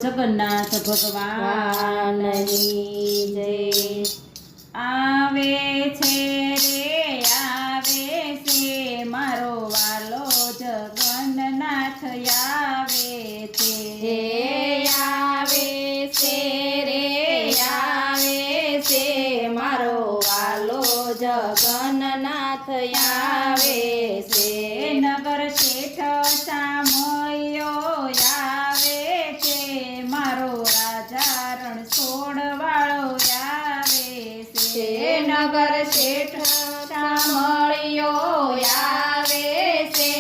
जगन्नाथ भगवान की जय। आवे छे रे आवे से मारो वालो जगन्नाथ आवे छे। आवे से रे आवे से मारो वालो जगन्नाथ आवे से। नगर शेठ सामयो आवे छे मारो राजा रणछोड़ वाळो आवे छे। नगर शेठ सामळियो आवे से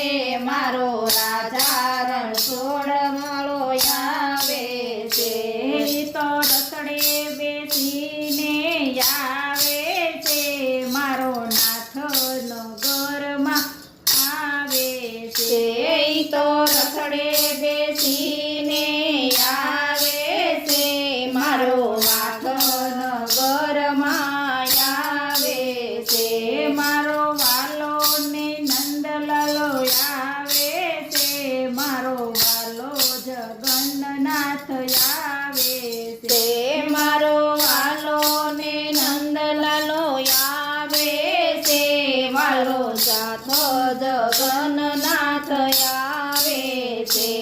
मारो राजा रणछोड़ वाळो आवे से। तो रसड़े बेसीने आवे छे मारो नाथ नगर में आवे छे। तो रसड़े बेसीने आवे से मारो नाथ नगर में आवे से। मारो वालो ने नंदलालो आवे छे मारो वालो जगन्नाथ आवे से। मारो वालो ने नंदलालो आवे से वालो जाथो जगन्नाथ आवे से।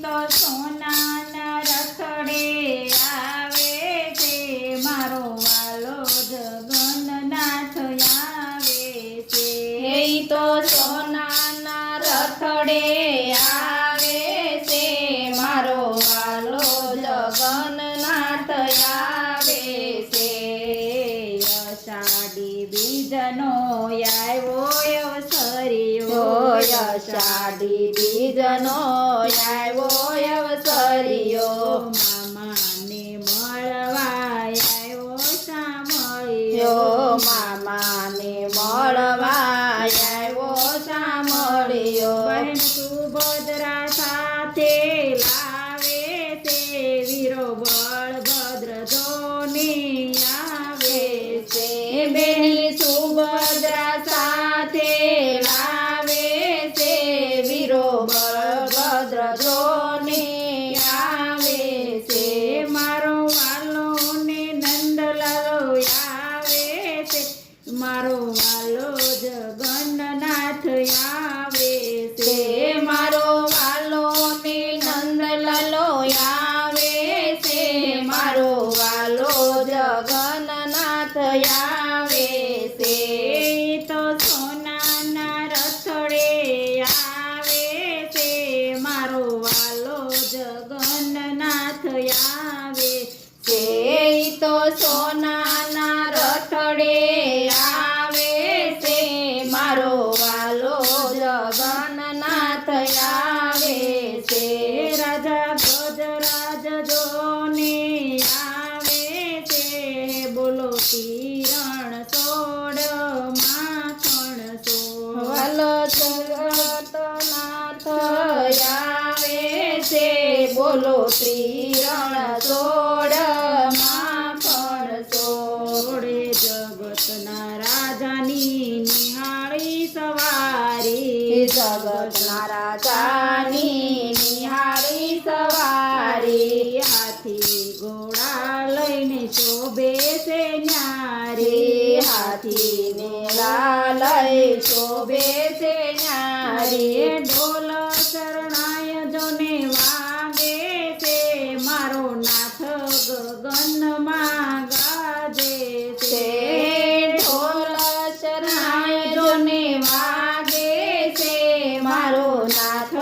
तो सोनाना रथड़े आवे छे मारो वालो जगन्नाथ आवे छे। तो सोनाना रथड़े आवे से मारो वालो जगन्नाथ आवे से। अषाढ़ी बीजनो आव्यो अवसरियो अषाढ़ी बीजनो आव्यो अवसरियो। मामा ने मळवा आव्यो सामळियो मामा ने मळवा आव्यो सामळियो। बहन सुभद्रा साथे लावे ते वीरो बळभद्र दोनी आवे से। बेनी सुभद्रा साथे लावे से वीरो बळभद्र दोनी आवे से। मारो वालो ने नंदलालो आवे छे मारो वालो जगन्नाथ आवे छे। मारो वालो ने नंदलालो आवे से मारो वालो जगन्नाथ आवे से। तो सोनाना रथड़े आवे छे मारो वालो जगन्नाथ आवे से। तो सोनाना रथड़े आवे से मारो वालो जगन्नाथ आवे से। राजा गजराज जोने आवे छे बोलो किरण सोड़ माखण सो वालो जगन्नाथ आवे से बोलो त्रिरण सोड़ माखण सोड़े जगतना राजानी निहाળી सवारी जगतना राजानी निहाળી सवारी। हाथी घोड़ा लईने शोभे से न्यारी हाथी ने लालय शोभे से न्यारी। ढोल शरणाय जोने वागे से मारो नाथ गगन में गाजे से। ढोल शरणाय जोने वागे से मारो नाथ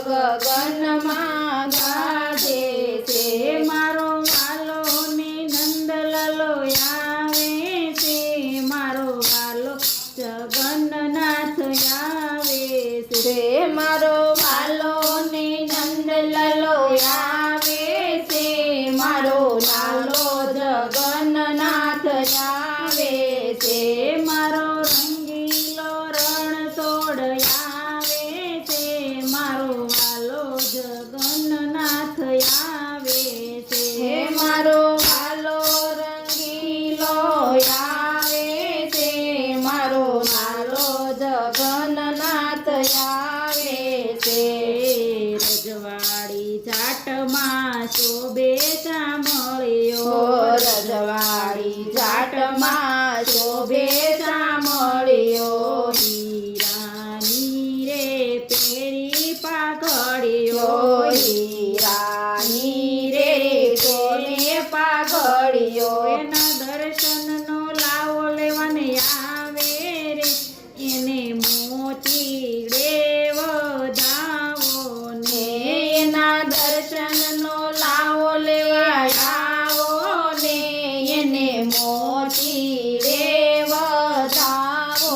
गगन में गाजे से। मारो वालो ने नंदलालो आवे छे मारो वालो जगन्नाथ आवे से। मारो वालो ने नंदलालो आवे से मारो लालो શોભે સાંભળ્યો રજવાડી જાટમાં શોભે સાંભળ્યો હીરાની રે પેરી પાઘડીઓ હીરાની રે કોને પાઘડીઓ એના દર્શનનો લાવો લેવાને આવે રે એને મોતીડે વધાવો ને એના દર્શનનો લાવો લેવા આવો ને એને મોતી રે વધાવો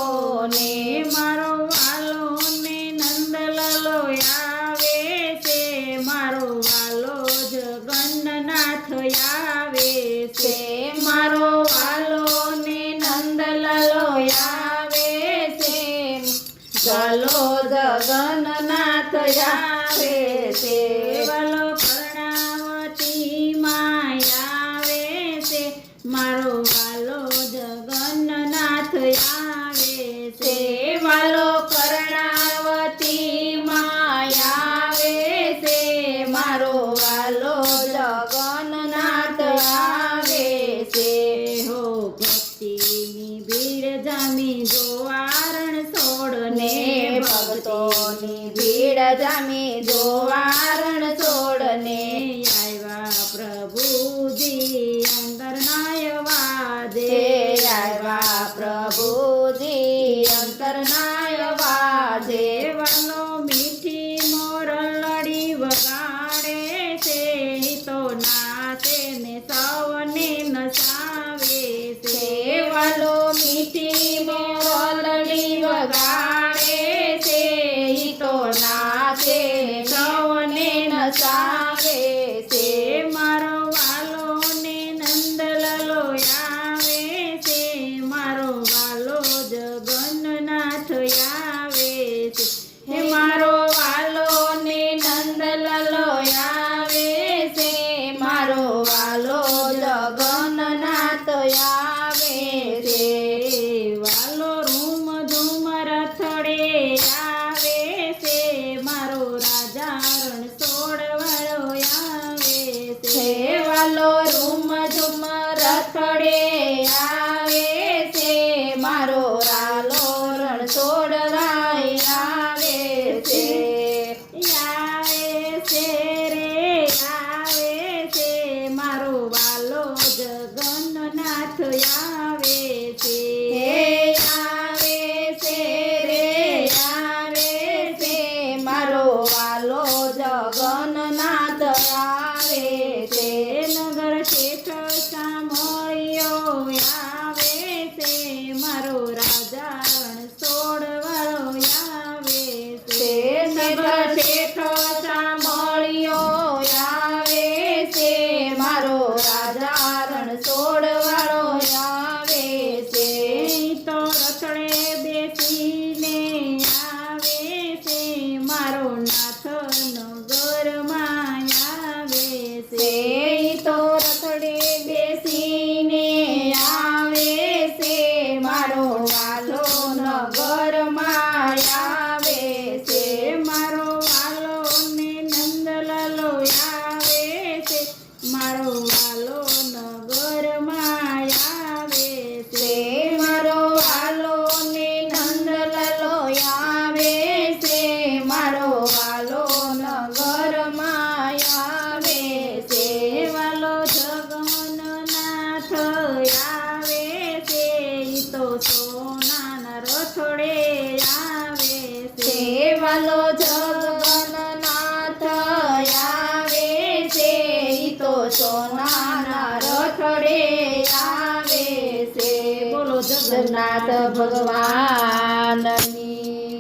ને મારો વાલો ને નંદલાલો આવે છે મારો વાલો જગન્નાથ આવે છે મારો વાલો ને નંદલાલો આવે છે ચાલો જગન્નાથ આવે છે વાલો કર્ણાવતી માં આવે છે મારો વાલો જગન્નાથ આવે છે વાલો કર્ણાવતી માં આવે છે મારો વાલો જગન્નાથ આવે છે હો ભક્તિની ભીડ જામી જોવારણ છોડને ભક્તોની ભીડ જામી જોવારણ છોડને આવ્યા પ્રભુજી અંતરનાય વાજે આવ્યા પ્રભુજી અંતરનાય વાજે વાલો મીઠી મોરલડી વગાડે છે તો નાચે ને સૌને નસાવે છે વાલો મીઠી મોરલડી વગાડે છે ઈ તો નાચે સૌને નચાવે છે મારો વાલો ને નંદલાલો આવે છે મારો વાલો જગન્નાથ આવે છે હે મારો વાલો ને નંદલાલો આવે છે મારો વાલો જગન્નાથ આવે છે વાલો રૂમ ધૂમ રથડે આવે છે મારો રાજા રણ છોડવાળો આવે છે વાલો રૂમ ઝુમ રથડે આવે છે મારો રાલો રણ છોડવાય આવે છે આવે છે રે આવે છે મારો વાલો જગન્નાથ આવે છે આવે છે રે આવે છે મારો વાલો જગન્નાથ આવે છે નગર શેઠ સાંભળ્યો આવે છે મારો રાજા રણ છોડવાળો આવે છે નગર શેઠો સાંભળ્યો આવે છે મારો રાજા રણ છોડવાળો આવે છે તો રથડે બેસીને આવે છે મારો નાથ નગરમાં આવે છે તો રથડે બેસીને આવે છે મારો વાલો નગરમાં આવે છે મારો વાલો ને નંદલાલો આવે છે મારો વાલો નગરમાં આવે છે મારો વાલો ને નંદલાલો આવે છે મારો વાલો નગરમાં આવે છે વાલો જગન્નાથ આવે છે ઈ તો સોનાના રથોડે આવે છે વાલો જગન્નાથ આવે છે ઈ તો સોનાના રથડે આવે છે બોલો જગન્નાથ ભગવાનની